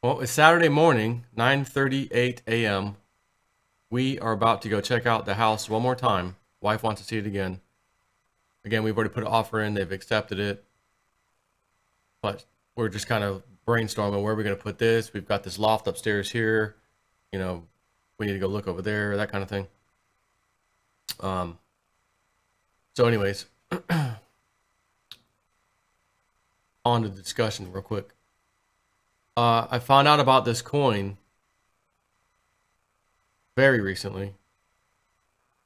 Well, it's Saturday morning, 9:38 a.m. We are about to go check out the house one more time. Wife wants to see it again. Again, we've already put an offer in. They've accepted it. But we're just kind of brainstorming where we're going to put this. We've got this loft upstairs here. You know, we need to go look over there, that kind of thing. So anyways, on to the discussion real quick. I found out about this coin very recently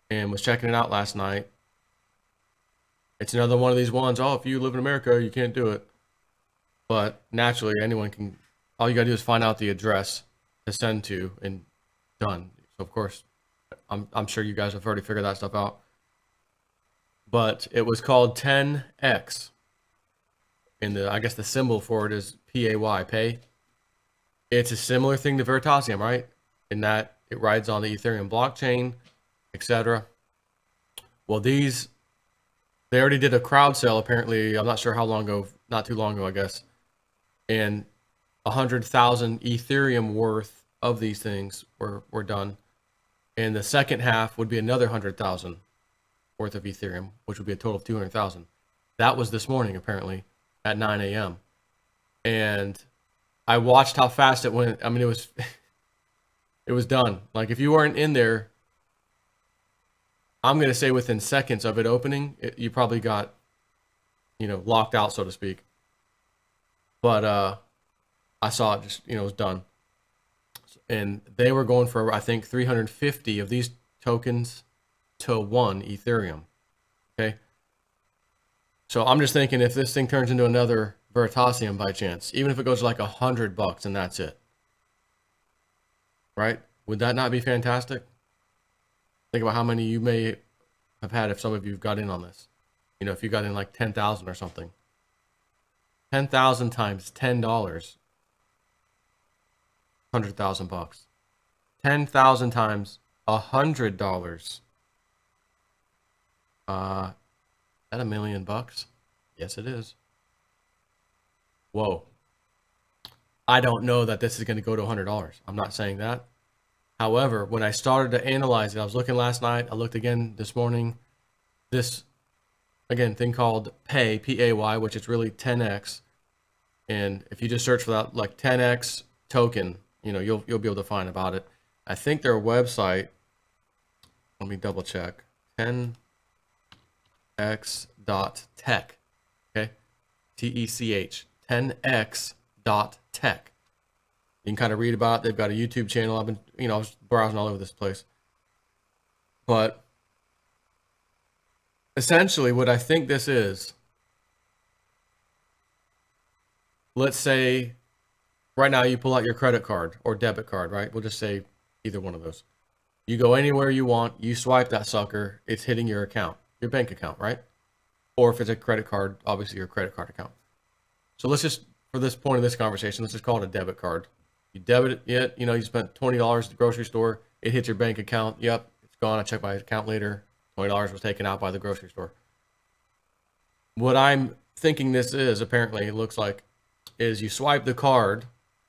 and was checking it out last night. It's another one of these ones, oh, if you live in America, you can't do it. But naturally, anyone can. All you got to do is find out the address to send to and done. So, of course, I'm sure you guys have already figured that stuff out. But it was called tenX. And I guess the symbol for it is PAY, pay. It's a similar thing to Veritasium, right? In that it rides on the Ethereum blockchain, etc. Well, they already did a crowd sale, apparently. I'm not sure how long ago, not too long ago, I guess. And 100,000 Ethereum worth of these things were done. And the second half would be another 100,000 worth of Ethereum, which would be a total of 200,000. That was this morning, apparently, at 9 a.m. And I watched how fast it went. I mean, it was done. Like, if you weren't in there, I'm going to say within seconds of it opening, you probably got, locked out, so to speak. But I saw it just, it was done. And they were going for, I think, 350 of these tokens to 1 Ethereum. Okay. So I'm just thinking, if this thing turns into another Veritasium by chance, even if it goes like $100 and that's it, right? Would that not be fantastic? Think about how many you may have had if some of you got in on this. If you got in like 10,000 or something. 10,000 times $10, $100,000. 10,000 times $100. That $1 million? Yes, it is. Whoa. I don't know that this is going to go to $100. I'm not saying that. However, when I started to analyze it, I was looking last night. I looked again this morning. This, again, thing called Pay, P-A-Y, which is really tenX. And if you just search for that, like tenX token, you'll be able to find about it. I think their website, let me double check, tenx.tech, okay? T-E-C-H, tenx.tech. You can kind of read about it. They've got a YouTube channel. I've been, I was browsing all over this place. But essentially what I think this is, let's say right now you pull out your credit card or debit card, right? We'll just say either one of those. You go anywhere you want, you swipe that sucker, it's hitting your account, your bank account, right? Or if it's a credit card, obviously your credit card account. So let's just, for this point of this conversation, let's just call it a debit card. You debit it, you spent $20 at the grocery store, it hits your bank account, yep, it's gone, I checked my account later, $20 was taken out by the grocery store. What I'm thinking this is, apparently, it looks like, is you swipe the card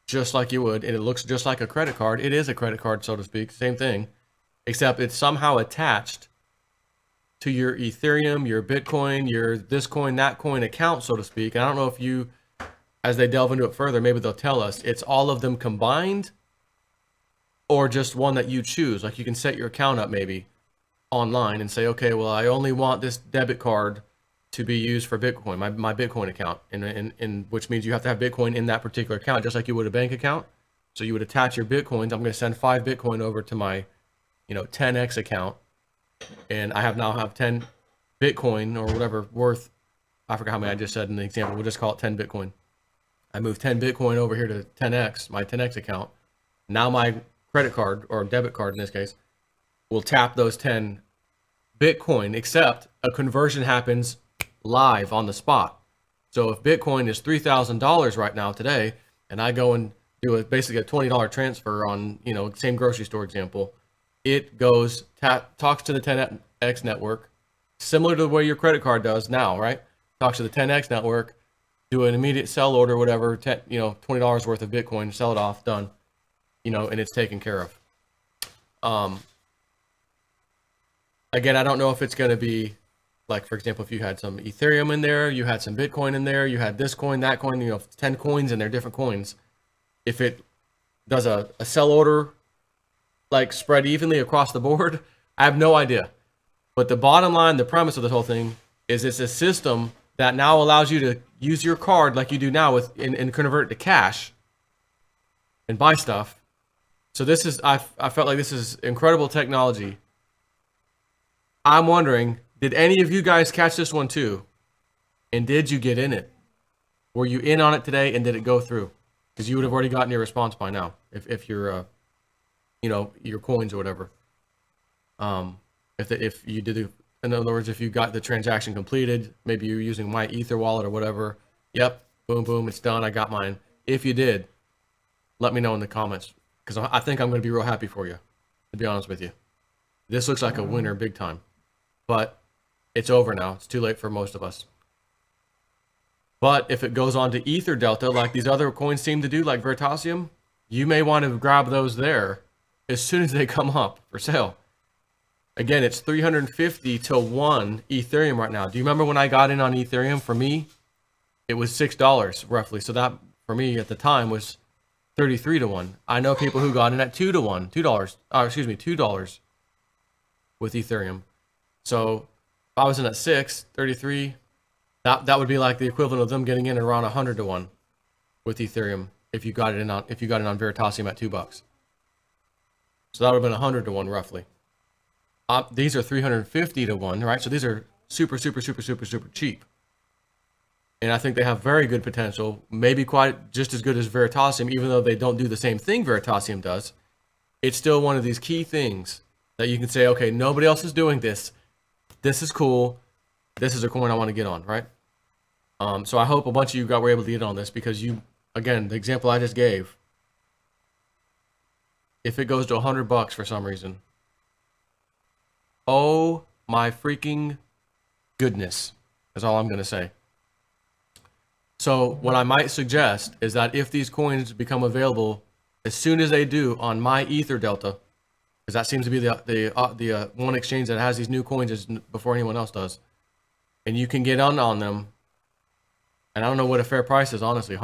just like you would, and it looks just like a credit card. It is a credit card, so to speak, same thing, except it's somehow attached to your Ethereum, your Bitcoin, your this coin, that coin account, so to speak. And I don't know if you, as they delve into it further, maybe they'll tell us it's all of them combined or just one that you choose. Like you can set your account up maybe online and say, okay, well, I only want this debit card to be used for Bitcoin, my Bitcoin account, and which means you have to have Bitcoin in that particular account, just like you would a bank account. So you would attach your Bitcoins. I'm going to send 5 Bitcoin over to my, tenX account, and I now have 10 Bitcoin or whatever worth. I forgot how many I just said in the example. We'll just call it 10 Bitcoin. I move 10 Bitcoin over here to tenX, my tenX account. Now my credit card or debit card in this case will tap those 10 Bitcoin, except a conversion happens live on the spot. So if Bitcoin is $3,000 right now today, and I go and do basically a $20 transfer on, same grocery store example, it goes, talks to the 10X network, similar to the way your credit card does now, right? Talks to the 10X network, do an immediate sell order, whatever, $20 worth of Bitcoin, sell it off, done, and it's taken care of. Again, I don't know if it's going to be like, for example, if you had some Ethereum in there, you had some Bitcoin in there, you had this coin, that coin, 10 coins and they're different coins. If it does a sell order, like spread evenly across the board, I have no idea. But the bottom line, the premise of this whole thing is it's a system that now allows you to use your card like you do now and convert it to cash and buy stuff. So this is, I felt like this is incredible technology. I'm wondering, did any of you guys catch this one too? And did you get in it? Were you in on it today and did it go through? Because you would have already gotten your response by now if you're, your coins or whatever. If you did, in other words, if you got the transaction completed, maybe you're using my Ether wallet or whatever. Yep, boom, boom, it's done. I got mine. If you did, let me know in the comments because I think I'm going to be real happy for you, to be honest with you. This looks like a winner big time, but it's over now. It's too late for most of us. But if it goes on to Ether Delta, like these other coins seem to do, like Veritasium, you may want to grab those there as soon as they come up for sale. Again, it's 350 to 1 Ethereum right now. Do you remember when I got in on Ethereum? For me, it was $6 roughly. So that, for me at the time, was 33 to 1. I know people who got in at 2 to 1, $2 with Ethereum. So if I was in at 6, 33, that would be like the equivalent of them getting in at around 100 to 1 with Ethereum if you got it in on Veritasium at $2. So that would have been 100 to 1 roughly. These are 350 to 1, right? So these are super, super, super, super, super cheap. And I think they have very good potential, maybe quite just as good as Veritasium, even though they don't do the same thing Veritasium does. It's still one of these key things that you can say, okay, nobody else is doing this. This is cool. This is a coin I want to get on, right? So I hope a bunch of you were able to get on this because again, the example I just gave, if it goes to $100 for some reason, oh my freaking goodness, is all I'm going to say. So what I might suggest is that if these coins become available as soon as they do on my Ether Delta, because that seems to be the one exchange that has these new coins before anyone else does, and you can get on them, and I don't know what a fair price is, honestly.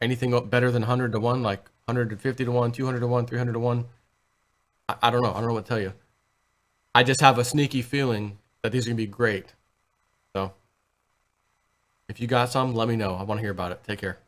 Anything better than 100 to 1, like 150 to 1, 200 to 1, 300 to 1, I don't know. I don't know what to tell you. I just have a sneaky feeling that these are going to be great. So if you got some, let me know. I want to hear about it. Take care.